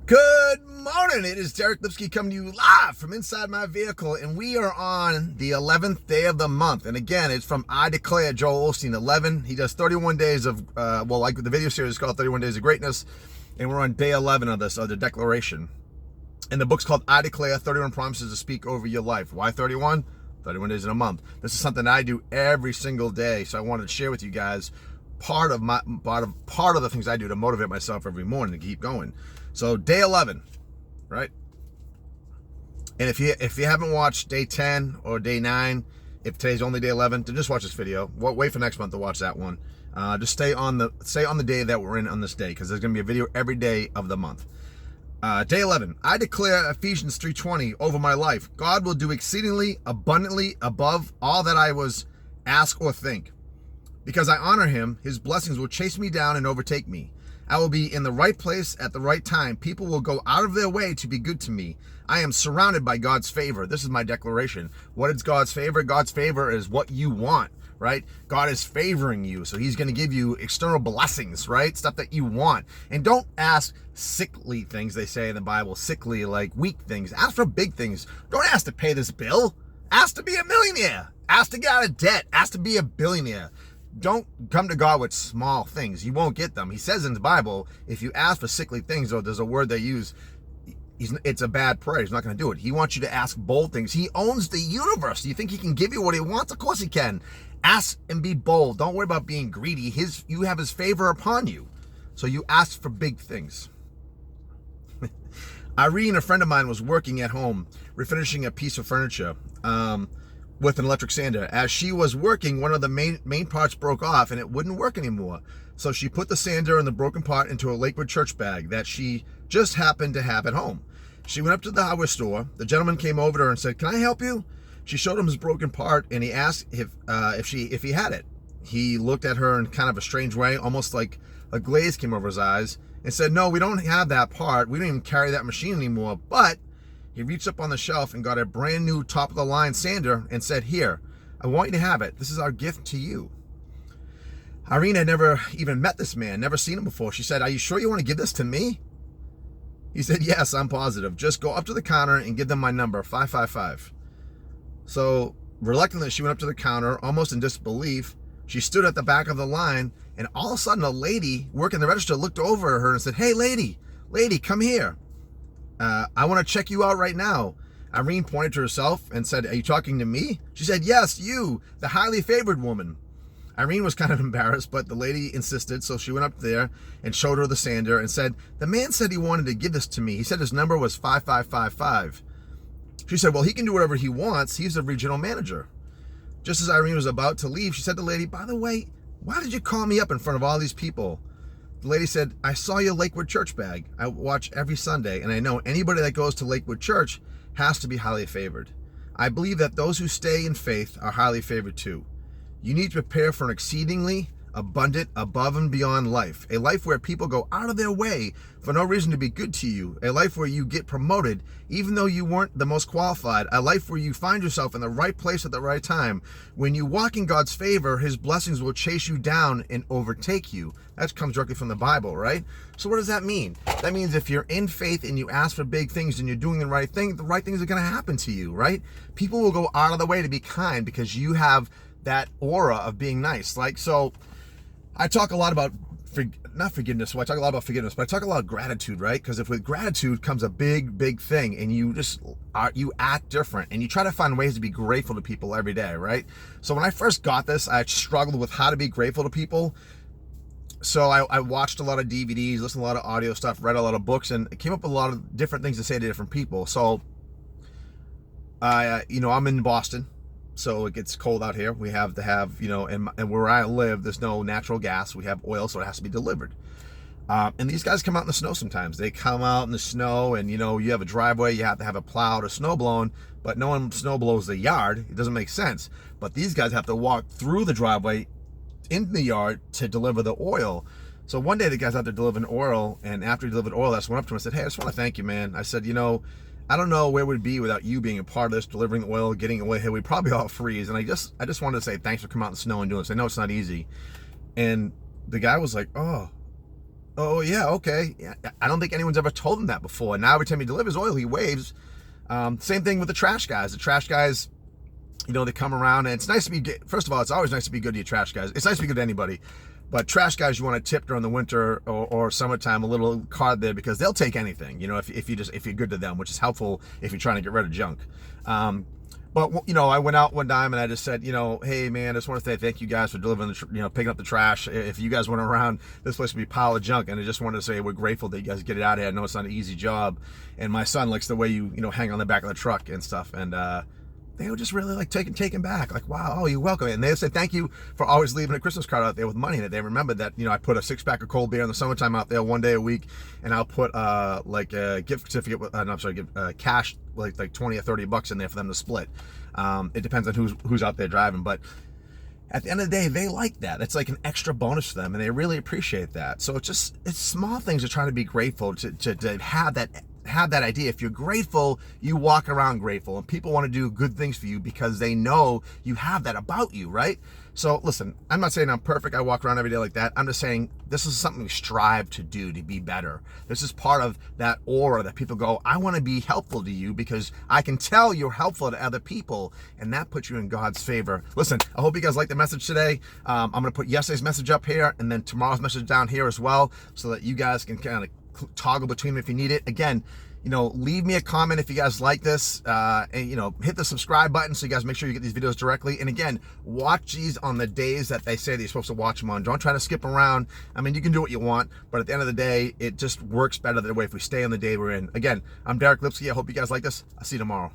Good morning. It is Deric Lipski coming to you live from inside my vehicle, and we are on the 11th day of the month. And again, it's from I Declare, Joel Osteen, 11. He does 31 days of, like the video series is called 31 Days of Greatness, and we're on day 11 of this, of the declaration. And the book's called I Declare, 31 Promises to Speak Over Your Life. Why 31? 31 days in a month. This is something I do every single day, so I wanted to share with you guys part of the things I do to motivate myself every morning to keep going. So day 11, right? And if you haven't watched day 10 or day 9, if today's only day 11, then just watch this video. Wait for next month to watch that one. Just stay on the day that we're in on this day, because there's gonna be a video every day of the month. Day 11, I declare Ephesians 3:20 over my life. God will do exceedingly abundantly above all that I was ask or think. Because I honor him, his blessings will chase me down and overtake me. I will be in the right place at the right time. People will go out of their way to be good to me. I am surrounded by God's favor. This is my declaration. What is God's favor? God's favor is what you want, right? God is favoring you, so he's going to give you external blessings, right? Stuff that you want. And don't ask sickly things, they say in the Bible, sickly, like weak things. Ask for big things. Don't ask to pay this bill. Ask to be a millionaire. Ask to get out of debt. Ask to be a billionaire. Don't come to God with small things. You won't get them. He says in the Bible, if you ask for sickly things, or there's a word they use, it's a bad prayer. He's not going to do it. He wants you to ask bold things. He owns the universe. Do you think he can give you what he wants? Of course he can. Ask and be bold. Don't worry about being greedy. You have his favor upon you. So you ask for big things. Irene, a friend of mine, was working at home, refinishing a piece of furniture. With an electric sander. As she was working, one of the main parts broke off and it wouldn't work anymore. So she put the sander and the broken part into a Lakewood church bag that she just happened to have at home. She went up to the hardware store. The gentleman came over to her and said, "Can I help you?" She showed him his broken part and he asked if he had it. He looked at her in kind of a strange way, almost like a glaze came over his eyes, and said, "No, we don't have that part. We don't even carry that machine anymore." But he reached up on the shelf and got a brand new top-of-the-line sander and said, "Here, I want you to have it. This is our gift to you." Irene had never even met this man, never seen him before. She said, "Are you sure you want to give this to me?" He said, "Yes, I'm positive. Just go up to the counter and give them my number, 555. So reluctantly, she went up to the counter, almost in disbelief. She stood at the back of the line, and all of a sudden, a lady working the register looked over at her and said, "Hey, lady, come here. I want to check you out right now." Irene pointed to herself and said, "Are you talking to me?" She said, "Yes, you, the highly favored woman." Irene was kind of embarrassed, but the lady insisted, so she went up there and showed her the sander and said, "The man said he wanted to give this to me. He said his number was 5555. She said, "Well, he can do whatever he wants. He's the regional manager." Just as Irene was about to leave, she said to the lady, "By the way, why did you call me up in front of all these people?" The lady said, "I saw your Lakewood church bag. I watch every Sunday, and I know anybody that goes to Lakewood Church has to be highly favored. I believe that those who stay in faith are highly favored too. You need to prepare for an exceedingly abundant, above and beyond life. A life where people go out of their way for no reason to be good to you. A life where you get promoted even though you weren't the most qualified. A life where you find yourself in the right place at the right time. When you walk in God's favor, his blessings will chase you down and overtake you." That comes directly from the Bible, right? So what does that mean? That means if you're in faith and you ask for big things and you're doing the right things are going to happen to you, right? People will go out of the way to be kind because you have that aura of being nice. Like, so I talk a lot about not forgiveness. So I talk a lot about forgiveness, but I talk a lot of gratitude, right? Because if with gratitude comes a big thing, and you act different, and you try to find ways to be grateful to people every day, right? So when I first got this, I struggled with how to be grateful to people. So I watched a lot of DVDs, listened to a lot of audio stuff, read a lot of books, and it came up with a lot of different things to say to different people. So I'm in Boston. So it gets cold out here. We have to have, and where I live, there's no natural gas. We have oil, so it has to be delivered. And these guys come out in the snow sometimes. They come out in the snow, and, you have a driveway. You have to have it plowed or snow blown, but no one snow blows the yard. It doesn't make sense. But these guys have to walk through the driveway in the yard to deliver the oil. So one day the guy's out there delivering oil, and after he delivered oil, I just went up to him and said, "Hey, I just want to thank you, man." I said, I don't know where we'd be without you being a part of this, delivering oil, getting away here. We'd probably all freeze. And I just wanted to say thanks for coming out in the snow and doing this. I know it's not easy. And the guy was like, "Oh, Oh yeah, okay. Yeah, I don't think anyone's ever told him that before. Now every time he delivers oil, he waves. Same thing with the trash guys. The trash guys, they come around, and it's nice to be. First of all, it's always nice to be good to your trash guys. It's nice to be good to anybody, but trash guys, you want to tip during the winter or summertime a little card there, because they'll take anything. If you're good to them, which is helpful if you're trying to get rid of junk. But I went out one time and I just said, hey man, I just want to say thank you guys for delivering picking up the trash. If you guys went around, this place would be a pile of junk. And I just wanted to say we're grateful that you guys get it out of here. I know it's not an easy job, and my son likes the way you hang on the back of the truck and stuff. And they were just really like taken back, like, wow, oh, you're welcome. And they said thank you for always leaving a Christmas card out there with money. That they remembered that I put a 6-pack of cold beer in the summertime out there one day a week, and I'll put like a gift certificate, cash like $20 or $30 in there for them to split. It depends on who's out there driving, but at the end of the day, they like that. It's like an extra bonus for them, and they really appreciate that. So it's small things to try to be grateful to have that idea. If you're grateful, you walk around grateful, and people want to do good things for you because they know you have that about you, right? So listen, I'm not saying I'm perfect. I walk around every day like that. I'm just saying this is something we strive to do to be better. This is part of that aura that people go, I want to be helpful to you because I can tell you're helpful to other people, and that puts you in God's favor. Listen, I hope you guys like the message today. I'm going to put yesterday's message up here and then tomorrow's message down here as well, so that you guys can kind of toggle between them if you need it. Again, leave me a comment if you guys like this, and hit the subscribe button so you guys make sure you get these videos directly. And again, watch these on the days that they say that you're supposed to watch them on. Don't try to skip around. I mean, you can do what you want, but at the end of the day, it just works better that way if we stay on the day we're in. Again, I'm Deric Lipski. I hope you guys like this. I'll see you tomorrow.